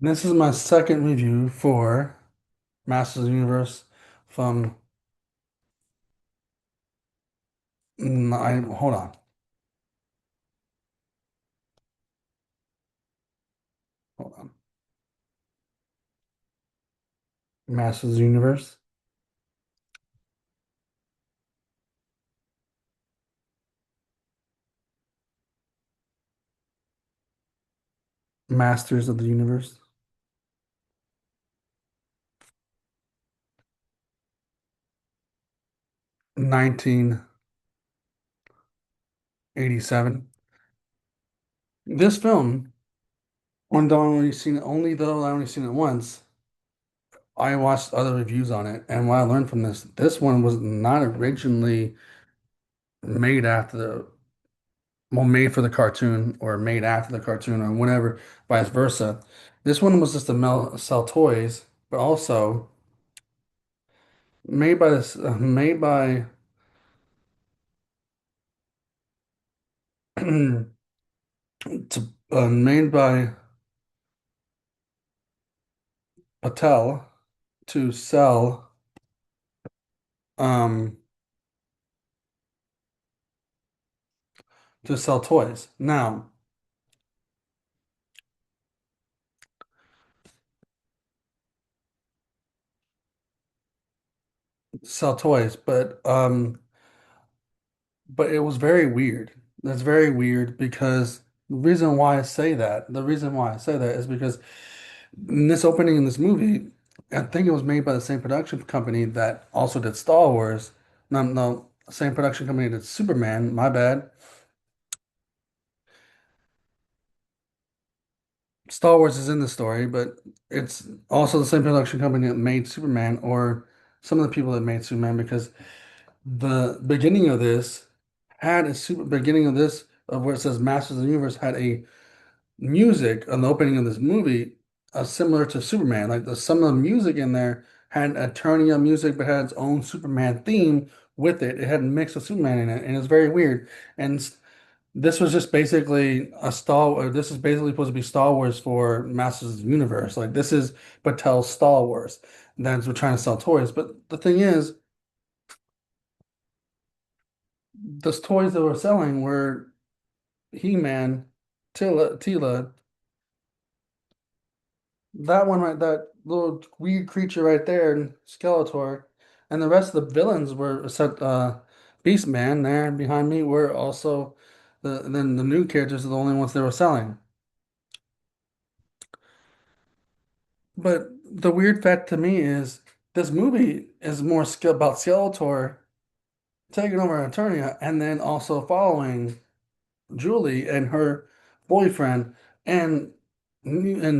This is my second review for Masters of the Universe from hold on. Hold on. Masters of the Universe. Masters of the Universe. 1987. This film, only though I only seen it once, I watched other reviews on it, and what I learned from this one was not originally made after the made for the cartoon or made after the cartoon or whatever, vice versa. This one was just to sell toys, but also made by made by Patel to um sell toys. Now, sell toys, but it was very weird. That's very weird because the reason why I say that is because in this opening in this movie, I think it was made by the same production company that also did Star Wars. No, no, same production company that did Superman. My bad. Star Wars is in the story, but it's also the same production company that made Superman, or some of the people that made Superman, because the beginning of this had a super beginning of this of where it says Masters of the Universe had a music on the opening of this movie similar to Superman. Like some of the music in there had Eternia music, but had its own Superman theme with it. It had a mix of Superman in it, and it's very weird. And this was just basically this is basically supposed to be Star Wars for Masters of the Universe. Like this is Mattel's Star Wars. That's we're trying to sell toys. But the thing is, the toys that we're selling were He-Man, Tila, that one right, that little weird creature right there, and Skeletor, and the rest of the villains were except Beastman there behind me were also then the new characters are the only ones they were selling. But the weird fact to me is this movie is more skill about Skeletor taking over Eternia and then also following Julie and her boyfriend and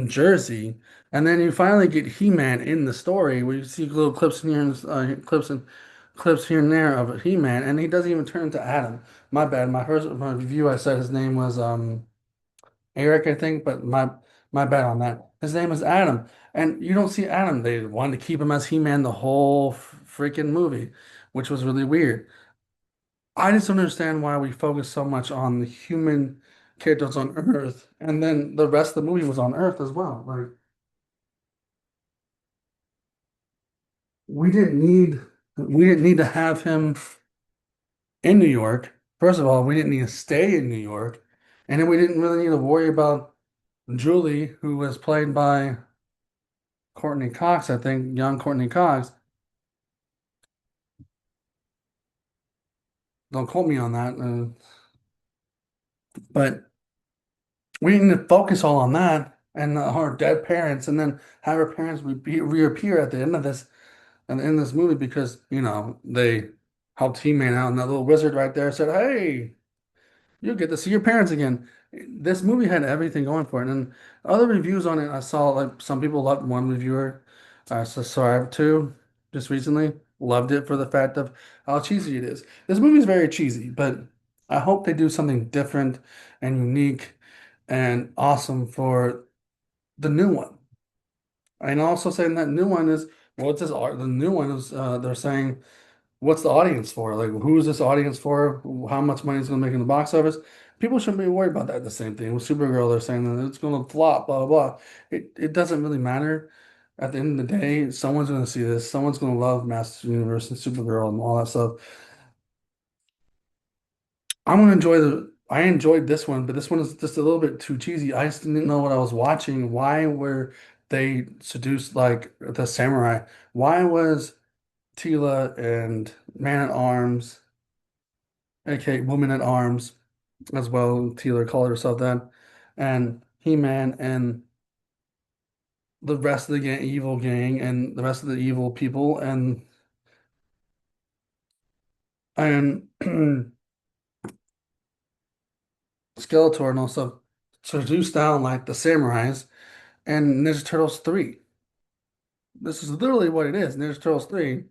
Jersey, and then you finally get He-Man in the story where you see little clips in here and clips here and there of He-Man, and he doesn't even turn into Adam. My bad. My review I said his name was Eric, I think, but my bad on that. His name is Adam, and you don't see Adam. They wanted to keep him as He-Man the whole freaking movie, which was really weird. I just don't understand why we focus so much on the human characters on Earth, and then the rest of the movie was on Earth as well. Like we didn't need we didn't need to have him in New York. First of all, we didn't need to stay in New York, and then we didn't really need to worry about Julie, who was played by Courtney Cox, I think, young Courtney Cox. Don't quote me on that, but we didn't need to focus all on that and her dead parents, and then have her parents reappear at the end of this and in this movie because they helped He-Man out, and that little wizard right there said, "Hey, you get to see your parents again." This movie had everything going for it, and other reviews on it, I saw like some people loved one reviewer, so I have two just recently loved it for the fact of how cheesy it is. This movie is very cheesy, but I hope they do something different and unique and awesome for the new one. And also saying that new one is what's this art? The new one is they're saying what's the audience for? Like, who is this audience for? How much money is going to make in the box office? People shouldn't be worried about that. The same thing with Supergirl. They're saying that it's going to flop, blah, blah, blah. It doesn't really matter. At the end of the day, someone's going to see this. Someone's going to love Masters Universe and Supergirl and all that stuff. I'm going to enjoy I enjoyed this one, but this one is just a little bit too cheesy. I just didn't know what I was watching. Why were they seduced like the samurai? Why was Tila and Man at Arms, aka Woman at Arms, as well. Taylor called herself that, and He-Man and the rest of the evil gang and the rest of the evil people and Skeletor and also seduced down like the samurais and Ninja Turtles 3. This is literally what it is, Ninja Turtles 3.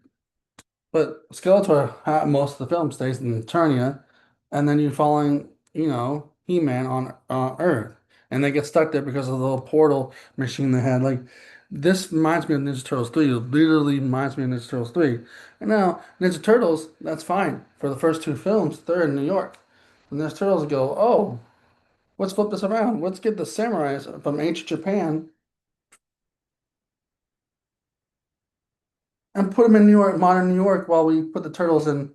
But Skeletor, most of the film stays in Eternia, and then you're following, He-Man on Earth, and they get stuck there because of the little portal machine they had. Like this reminds me of Ninja Turtles 3. It literally reminds me of Ninja Turtles 3. And now Ninja Turtles, that's fine for the first two films. They're in New York. And Ninja Turtles go, oh, let's flip this around. Let's get the samurais from ancient Japan and put them in New York, modern New York, while we put the turtles in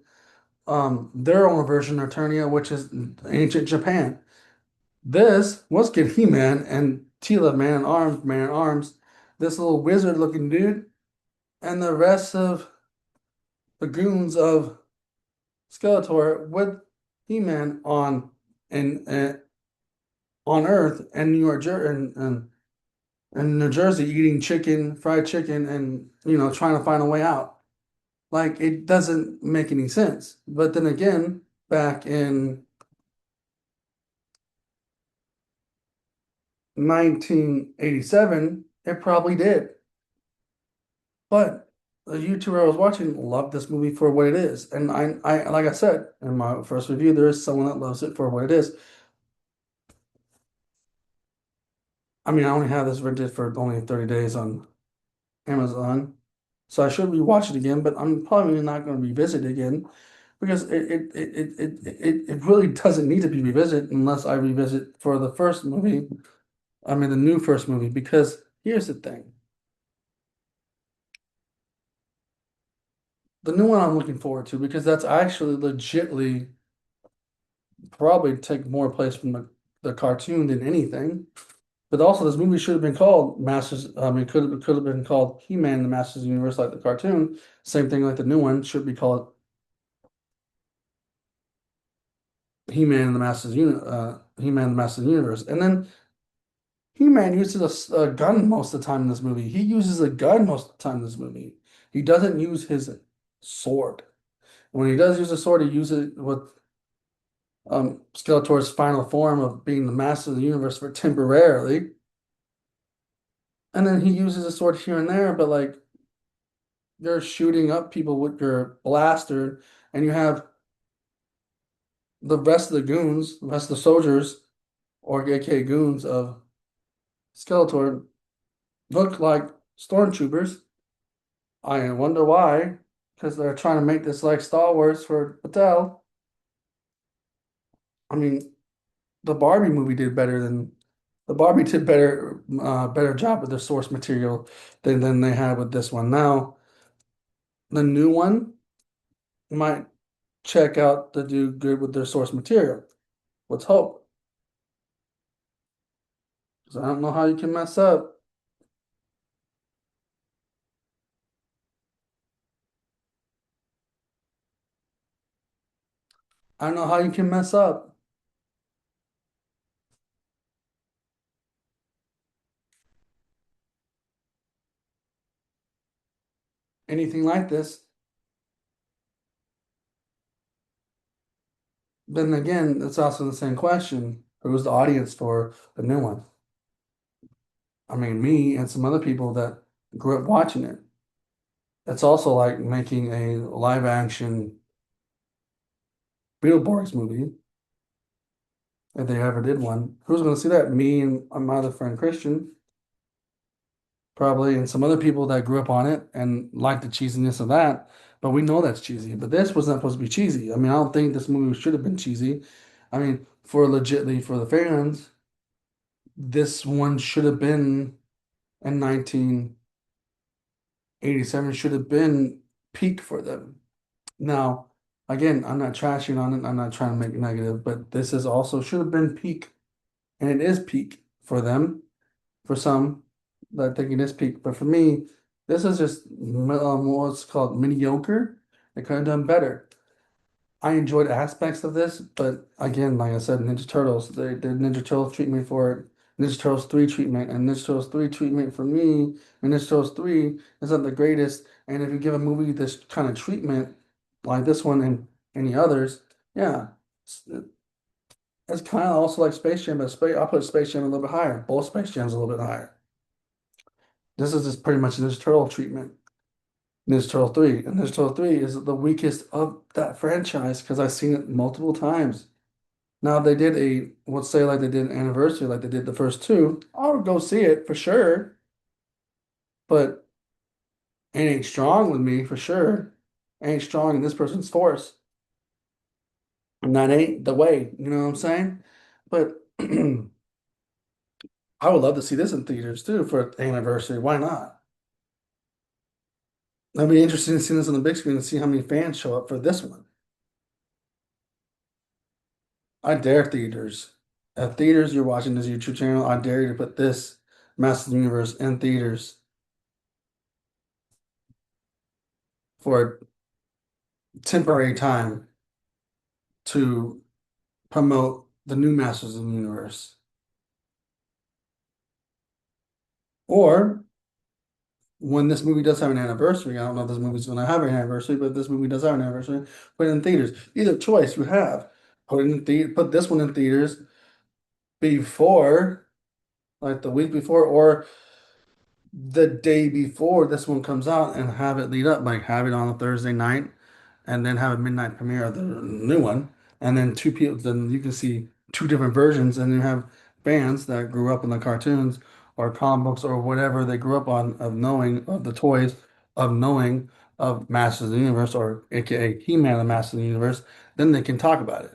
their own version of Eternia, which is ancient Japan. This was Kid He-Man and Tila, Man at Arms, this little wizard looking dude, and the rest of the goons of Skeletor with He-Man on Earth and New York and New Jersey eating fried chicken, and trying to find a way out. Like it doesn't make any sense. But then again, back in 1987, it probably did. But the YouTuber I was watching loved this movie for what it is. And like I said in my first review, there is someone that loves it for what it is. I mean, I only have this rented for only 30 days on Amazon. So I should rewatch it again, but I'm probably not going to revisit it again because it really doesn't need to be revisited unless I revisit for the first movie. I mean, the new first movie, because here's the thing. The new one I'm looking forward to because that's actually legitly probably take more place from the cartoon than anything. But also, this movie should have been called Masters. I mean, could have been called He-Man and the Masters of the Universe, like the cartoon. Same thing, like the new one should be called He-Man and the He-Man and the Masters of the Universe. And then He-Man uses a gun most of the time in this movie. He uses a gun most of the time in this movie. He doesn't use his sword. When he does use a sword, he uses it with Skeletor's final form of being the master of the universe for temporarily. And then he uses a sword here and there, but like you're shooting up people with your blaster, and you have the rest of the goons, the rest of the soldiers, or aka goons of Skeletor, look like stormtroopers. I wonder why, because they're trying to make this like Star Wars for Mattel. I mean, the Barbie movie did better than the Barbie did better job with the source material than they had with this one. Now, the new one might check out to do good with their source material. Let's hope. 'Cause I don't know how you can mess up. I don't know how you can mess up anything like this. Then again, it's also the same question. Who's the audience for the new one? I mean, me and some other people that grew up watching it. It's also like making a live action Beetleborgs movie, if they ever did one. Who's going to see that? Me and my other friend Christian, probably, and some other people that grew up on it and like the cheesiness of that. But we know that's cheesy. But this wasn't supposed to be cheesy. I mean, I don't think this movie should have been cheesy. I mean, for legitly for the fans, this one should have been in 1987 should have been peak for them. Now, again, I'm not trashing on it. I'm not trying to make it negative, but this is also should have been peak, and it is peak for them. For some, I think it is peak, but for me, this is just what's called mediocre. They could have done better. I enjoyed aspects of this, but again, like I said, Ninja Turtles, they did Ninja Turtles treatment for it, Ninja Turtles 3 treatment, and Ninja Turtles 3 treatment for me, and Ninja Turtles 3 isn't the greatest. And if you give a movie this kind of treatment, like this one and any others, yeah, it's, it's kind of also like Space Jam, but I'll put Space Jam a little bit higher. Both Space Jams a little bit higher. This is just pretty much Ninja Turtle treatment. Ninja Turtle 3. And Ninja Turtle 3 is the weakest of that franchise because I've seen it multiple times. Now, if they did let's say like they did an anniversary, like they did the first two, I would go see it for sure. But it ain't strong with me for sure. Ain't strong in this person's force. And that ain't the way, you know what I'm saying? But I would love to see this in theaters too for anniversary. Why not? That'd be interesting to see this on the big screen and see how many fans show up for this one. I dare theaters. At theaters, you're watching this YouTube channel. I dare you to put this Masters of the Universe in theaters for a temporary time to promote the new Masters of the Universe. Or when this movie does have an anniversary, I don't know if this movie's going to have an anniversary, but if this movie does have an anniversary, put it in theaters. Either choice you have. Put this one in theaters before, like the week before, or the day before this one comes out and have it lead up, like have it on a Thursday night and then have a midnight premiere of the new one. And then two people, then you can see two different versions, and you have fans that grew up in the cartoons or comic books or whatever they grew up on of knowing of the toys, of knowing of Masters of the Universe or AKA He-Man the Master of the Universe, then they can talk about it.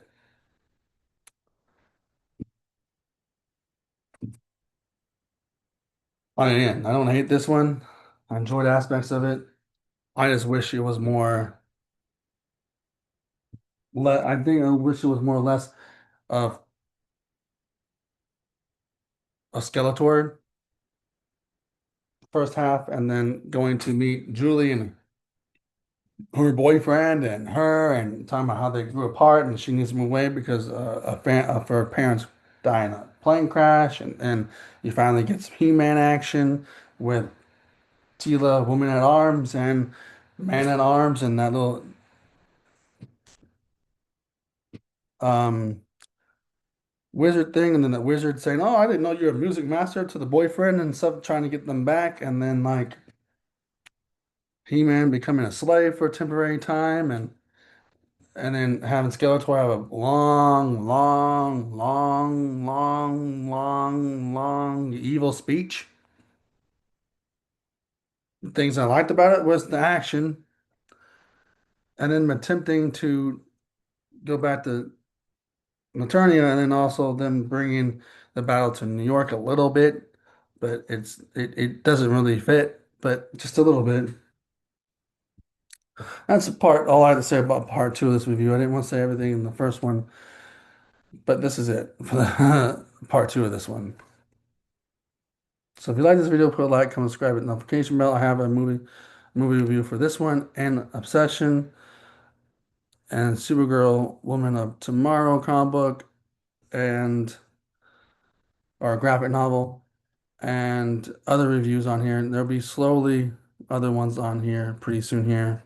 I don't hate this one. I enjoyed aspects of it. I just wish it was more. I think I wish it was more or less of a Skeletor first half, and then going to meet Julie and her boyfriend and her, and talking about how they grew apart, and she needs to move away because of her parents die in a plane crash, and you finally get some He-Man action with Tila, Woman at Arms, and Man at Arms, and that little um wizard thing, and then the wizard saying, "Oh, I didn't know you're a music master," to the boyfriend and stuff, trying to get them back, and then like He-Man becoming a slave for a temporary time, and then having Skeletor have a long evil speech. The things I liked about it was the action, and then attempting to go back to Eternia, and then also them bringing the battle to New York a little bit, but it doesn't really fit, but just a little bit. That's all I had to say about part two of this review. I didn't want to say everything in the first one, but this is it for the part two of this one. So if you like this video, put a like, comment, subscribe, hit the notification bell. I have a movie review for this one and Obsession and Supergirl Woman of Tomorrow comic book and or graphic novel and other reviews on here. There'll be slowly other ones on here pretty soon here.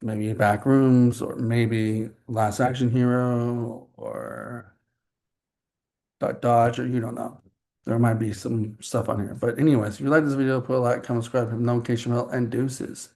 Maybe Backrooms or maybe Last Action Hero or Dodge or you don't know. There might be some stuff on here. But anyways, if you like this video, put a like, comment, subscribe, hit the notification bell, and deuces.